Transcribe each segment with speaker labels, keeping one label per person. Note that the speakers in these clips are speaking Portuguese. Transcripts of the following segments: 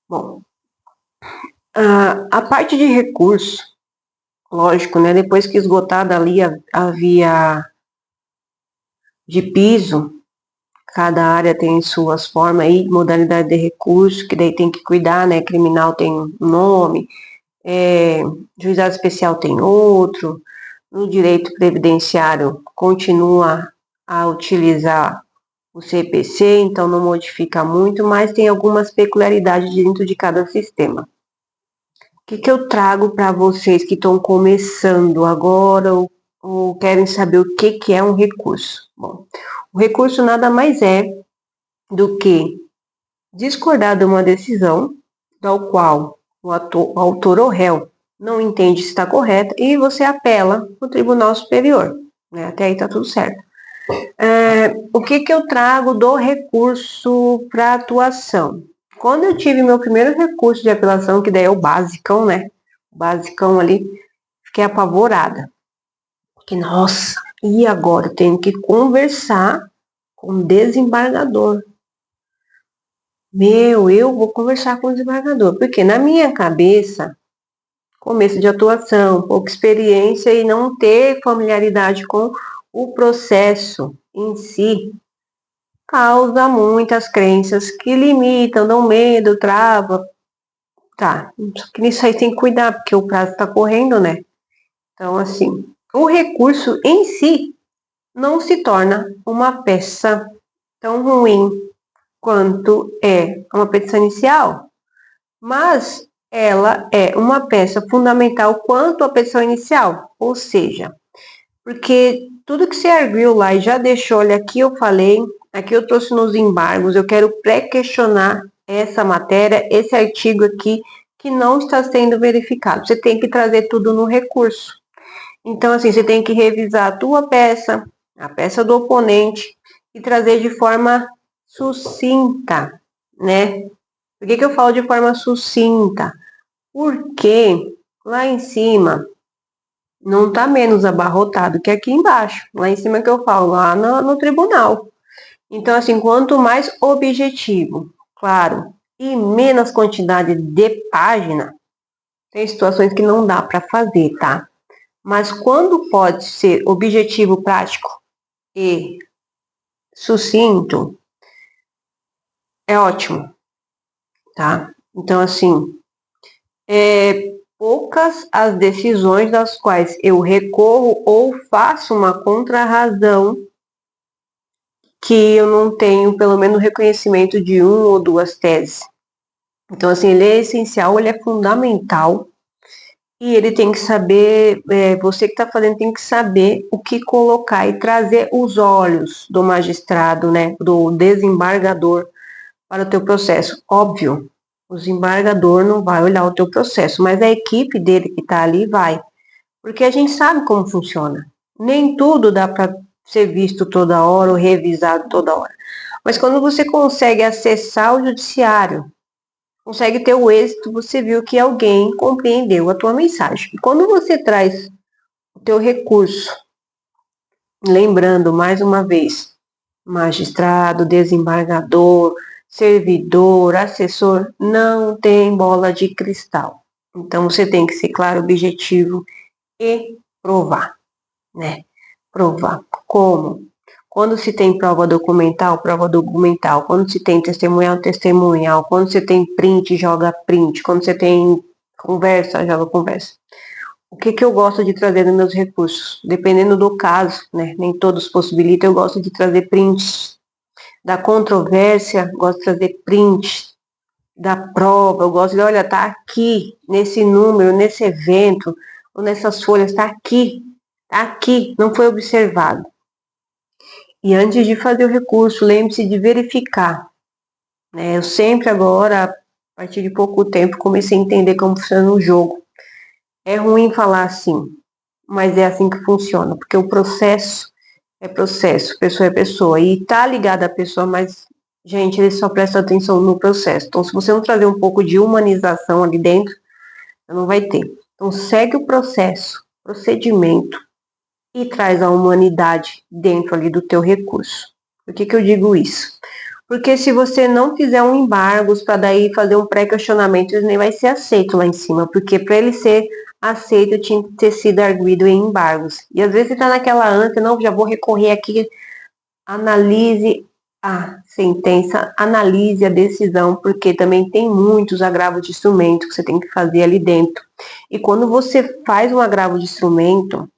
Speaker 1: Bom, a parte de recurso, lógico, né? Depois que esgotada ali a via de piso, cada área tem suas formas aí, modalidade de recurso, que daí tem que cuidar, né? Criminal tem um nome, juizado especial tem outro, no direito previdenciário continua a utilizar o CPC, então não modifica muito, mas tem algumas peculiaridades dentro de cada sistema. O que eu trago para vocês que estão começando agora ou querem saber o que é um recurso? Bom, o recurso nada mais é do que discordar de uma decisão da qual o autor ou réu não entende se está correta e você apela para o Tribunal Superior. Né? Até aí está tudo certo. O que eu trago do recurso para atuação? Quando eu tive meu primeiro recurso de apelação, que daí é o basicão, né? O basicão ali, fiquei apavorada. Porque, nossa, e agora? Eu tenho que conversar com o desembargador. Eu vou conversar com o desembargador. Porque na minha cabeça, começo de atuação, pouca experiência e não ter familiaridade com o processo em si, causa muitas crenças que limitam, dão medo, trava. Tá, só que nisso aí tem que cuidar, porque o prazo está correndo, né? Então, assim, o recurso em si não se torna uma peça tão ruim quanto é uma petição inicial, mas ela é uma peça fundamental quanto a petição inicial, ou seja, porque tudo que você arguiu lá e já deixou, olha, aqui eu falei, aqui eu trouxe nos embargos, eu quero pré-questionar essa matéria, esse artigo aqui, que não está sendo verificado. Você tem que trazer tudo no recurso. Então, assim, você tem que revisar a tua peça, a peça do oponente, e trazer de forma sucinta, né? Por que eu falo de forma sucinta? Porque lá em cima não está menos abarrotado que aqui embaixo. Lá em cima que eu falo, lá no tribunal. Então, assim, quanto mais objetivo, claro, e menos quantidade de página, tem situações que não dá para fazer, tá? Mas quando pode ser objetivo, prático e sucinto, é ótimo, tá? Então, assim, poucas as decisões das quais eu recorro ou faço uma contrarrazão que eu não tenho pelo menos reconhecimento de uma ou duas teses. Então, assim, ele é essencial, ele é fundamental e ele tem que saber, você que está fazendo tem que saber o que colocar e trazer os olhos do magistrado, né, do desembargador para o teu processo. Óbvio, o desembargador não vai olhar o teu processo, mas a equipe dele que está ali vai, porque a gente sabe como funciona. Nem tudo dá para ser visto toda hora ou revisado toda hora. Mas quando você consegue acessar o judiciário, consegue ter o êxito, você viu que alguém compreendeu a tua mensagem. E quando você traz o teu recurso, lembrando mais uma vez, magistrado, desembargador, servidor, assessor, não tem bola de cristal. Então você tem que ser claro, objetivo e provar, né? Provar. Como? Quando se tem prova documental, prova documental. Quando se tem testemunhal, testemunhal. Quando você tem print, joga print. Quando você tem conversa, joga conversa. O que eu gosto de trazer nos meus recursos? Dependendo do caso, né? Nem todos possibilitam, eu gosto de trazer prints. Da controvérsia, gosto de trazer prints. Da prova, eu gosto de, olha, tá aqui, nesse número, nesse evento, ou nessas folhas, tá aqui, não foi observado. E antes de fazer o recurso, lembre-se de verificar. Eu sempre agora, a partir de pouco tempo, comecei a entender como funciona o jogo. É ruim falar assim, mas é assim que funciona, porque o processo é processo, pessoa é pessoa, e tá ligada à pessoa, mas, gente, eles só prestam atenção no processo. Então, se você não trazer um pouco de humanização ali dentro, não vai ter. Então, segue o processo, procedimento, e traz a humanidade dentro ali do teu recurso. Por que eu digo isso? Porque se você não fizer um embargo para daí fazer um pré-questionamento, ele nem vai ser aceito lá em cima, porque para ele ser aceito tinha que ter sido arguido em embargos. E às vezes você está naquela ânsia, não, já vou recorrer aqui, analise a sentença, analise a decisão, porque também tem muitos agravos de instrumento que você tem que fazer ali dentro. E quando você faz um agravo de instrumento,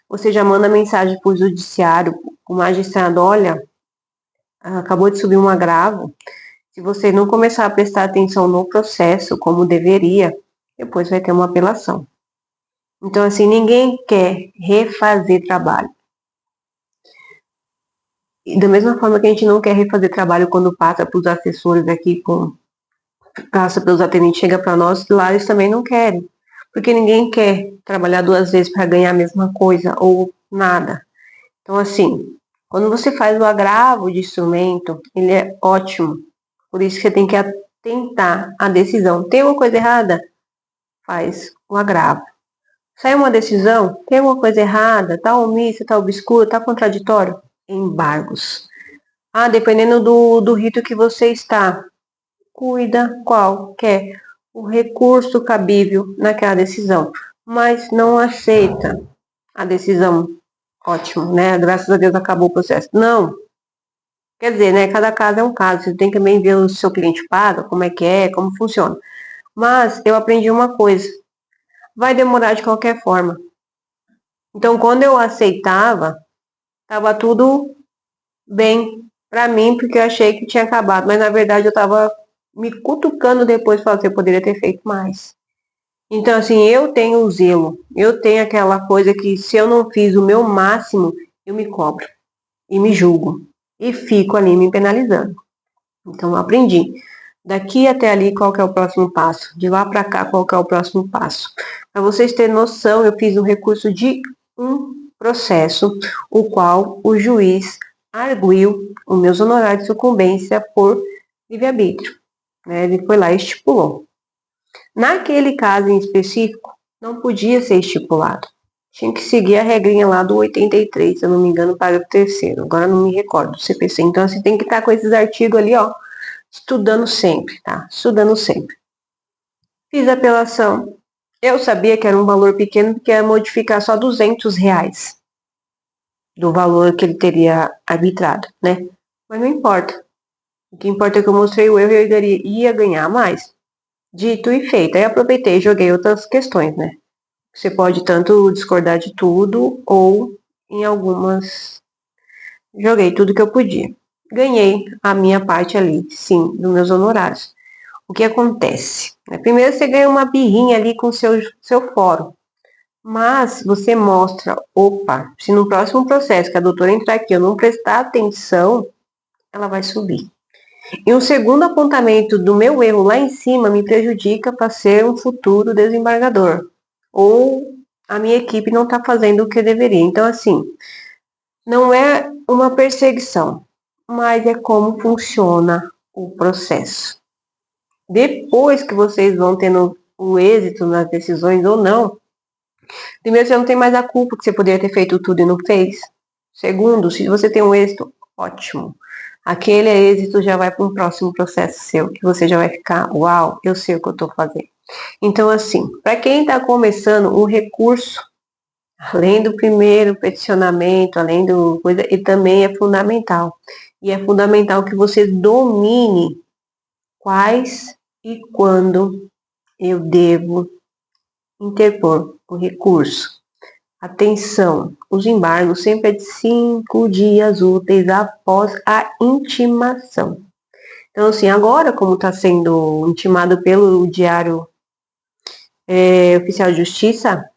Speaker 1: você já manda mensagem para o judiciário, o magistrado, olha, acabou de subir um agravo, se você não começar a prestar atenção no processo como deveria, depois vai ter uma apelação. Então, assim, ninguém quer refazer trabalho. E da mesma forma que a gente não quer refazer trabalho quando passa para os assessores aqui, passa pelos atendentes, chega para nós, lá eles também não querem. Porque ninguém quer trabalhar 2 vezes para ganhar a mesma coisa ou nada. Então, assim, quando você faz o agravo de instrumento, ele é ótimo. Por isso que você tem que atentar à decisão. Tem uma coisa errada? Faz o agravo. Sai uma decisão? Tem uma coisa errada? Tá omissa, tá obscuro, tá contraditório? Embargos. Ah, dependendo do rito que você está, cuida qual quer o recurso cabível naquela decisão, mas não aceita a decisão. Ótimo, né? Graças a Deus acabou o processo. Não. Quer dizer, né? Cada caso é um caso. Você tem que também ver o seu cliente paga, como é, como funciona. Mas eu aprendi uma coisa. Vai demorar de qualquer forma. Então, quando eu aceitava, estava tudo bem para mim, porque eu achei que tinha acabado. Mas, na verdade, eu estava me cutucando depois, falando que eu poderia ter feito mais. Então, assim, eu tenho o zelo. Eu tenho aquela coisa que, se eu não fiz o meu máximo, eu me cobro e me julgo. E fico ali me penalizando. Então, eu aprendi. Daqui até ali, qual que é o próximo passo? De lá para cá, qual que é o próximo passo? Para vocês terem noção, eu fiz um recurso de um processo, o qual o juiz arguiu os meus honorários de sucumbência por livre-arbítrio. Né? Ele foi lá e estipulou. Naquele caso em específico, não podia ser estipulado. Tinha que seguir a regrinha lá do 83, se eu não me engano, parágrafo 3º. Agora não me recordo do CPC. Então, assim, tem que estar com esses artigos ali, ó, estudando sempre, tá? Estudando sempre. Fiz a apelação. Eu sabia que era um valor pequeno, porque ia modificar só R$ 200 do valor que ele teria arbitrado, né? Mas não importa. O que importa é que eu mostrei o erro e eu ia ganhar mais. Dito e feito. Aí aproveitei e joguei outras questões, né? Você pode tanto discordar de tudo ou em algumas. Joguei tudo que eu podia. Ganhei a minha parte ali, sim, dos meus honorários. O que acontece? Primeiro você ganha uma birrinha ali com o seu fórum. Mas você mostra, opa, se no próximo processo que a doutora entrar aqui eu não prestar atenção, ela vai subir. E um segundo apontamento do meu erro lá em cima me prejudica para ser um futuro desembargador. Ou a minha equipe não está fazendo o que deveria. Então, assim, não é uma perseguição, mas é como funciona o processo. Depois que vocês vão tendo o êxito nas decisões ou não, primeiro, você não tem mais a culpa que você poderia ter feito tudo e não fez. Segundo, se você tem um êxito, ótimo. Aquele êxito já vai para um próximo processo seu, que você já vai ficar, uau, eu sei o que eu estou fazendo. Então, assim, para quem está começando, o recurso, além do primeiro peticionamento, além do coisa, ele também é fundamental. E é fundamental que você domine quais e quando eu devo interpor o recurso. Atenção, os embargos sempre é de 5 dias úteis após a intimação. Então, assim, agora, como está sendo intimado pelo Diário Oficial de Justiça,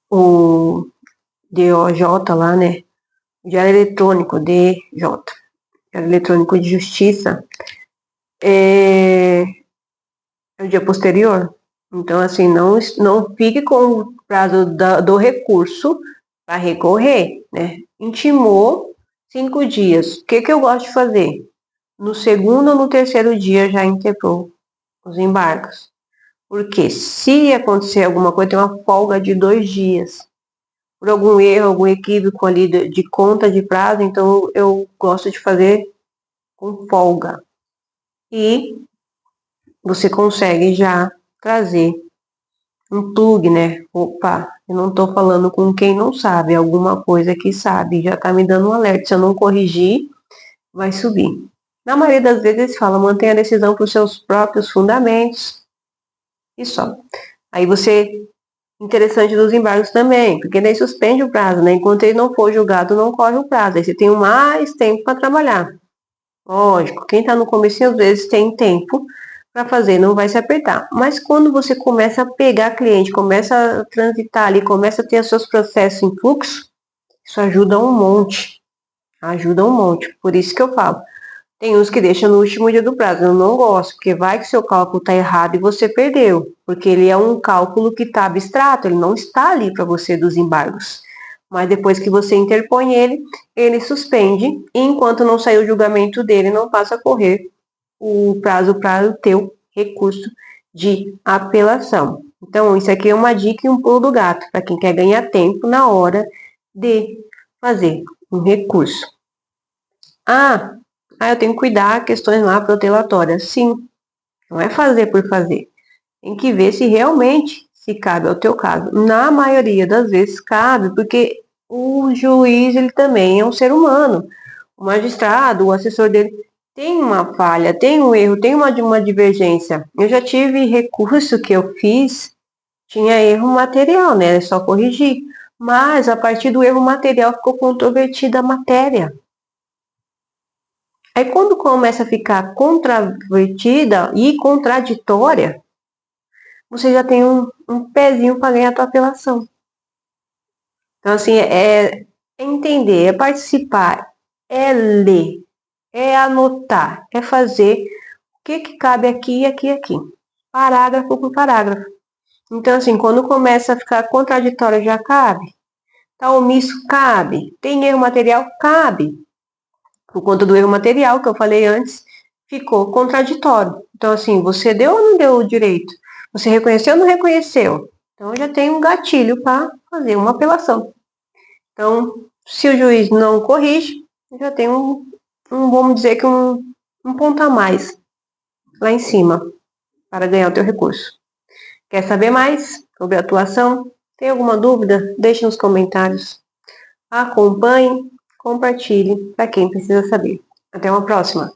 Speaker 1: o DOJ lá, né? Diário Eletrônico, DJ, Diário Eletrônico de Justiça, é o dia posterior. Então, assim, não fique com o prazo do recurso para recorrer, né? Intimou 5 dias. O que eu gosto de fazer? No segundo ou no terceiro dia já interpor os embargos. Porque se acontecer alguma coisa, tem uma folga de 2 dias. Por algum erro, algum equívoco ali de conta de prazo, então eu gosto de fazer com folga. E você consegue já trazer um plug, né? Opa, eu não tô falando com quem não sabe, alguma coisa que sabe, já tá me dando um alerta. Se eu não corrigir, vai subir. Na maioria das vezes eles falam, mantenha a decisão para os seus próprios fundamentos e só. Aí você, interessante dos embargos também, porque daí suspende o prazo, né? Enquanto ele não for julgado, não corre o prazo. Aí você tem mais tempo para trabalhar. Lógico, quem está no começo às vezes tem tempo para fazer, não vai se apertar. Mas quando você começa a pegar cliente, começa a transitar ali, começa a ter os seus processos em fluxo, isso ajuda um monte. Ajuda um monte. Por isso que eu falo. Tem uns que deixam no último dia do prazo. Eu não gosto, porque vai que seu cálculo está errado e você perdeu. Porque ele é um cálculo que está abstrato, ele não está ali para você dos embargos. Mas depois que você interpõe ele, ele suspende. E enquanto não sair o julgamento dele, não passa a correr o prazo para o teu recurso de apelação. Então, isso aqui é uma dica e um pulo do gato para quem quer ganhar tempo na hora de fazer um recurso. Eu tenho que cuidar questões lá protelatórias. Sim, não é fazer por fazer. Tem que ver se realmente se cabe ao teu caso. Na maioria das vezes cabe, porque o juiz ele também é um ser humano. O magistrado, o assessor dele tem uma falha, tem um erro, tem uma divergência. Eu já tive recurso que eu fiz, tinha erro material, né? É só corrigir. Mas a partir do erro material ficou controvertida a matéria. Aí quando começa a ficar controvertida e contraditória, você já tem um pezinho para ganhar a tua apelação. Então, assim, é entender, é participar, é ler, é anotar, é fazer o que cabe aqui, aqui, aqui. Parágrafo por parágrafo. Então, assim, quando começa a ficar contraditório, já cabe. Tá omisso, cabe. Tem erro material, cabe. Por conta do erro material que eu falei antes, ficou contraditório. Então, assim, você deu ou não deu o direito? Você reconheceu ou não reconheceu? Então, já tem um gatilho para fazer uma apelação. Então, se o juiz não corrige, já tem vamos dizer que um ponto a mais lá em cima para ganhar o teu recurso. Quer saber mais sobre a atuação? Tem alguma dúvida? Deixe nos comentários. Acompanhe, compartilhe para quem precisa saber. Até uma próxima!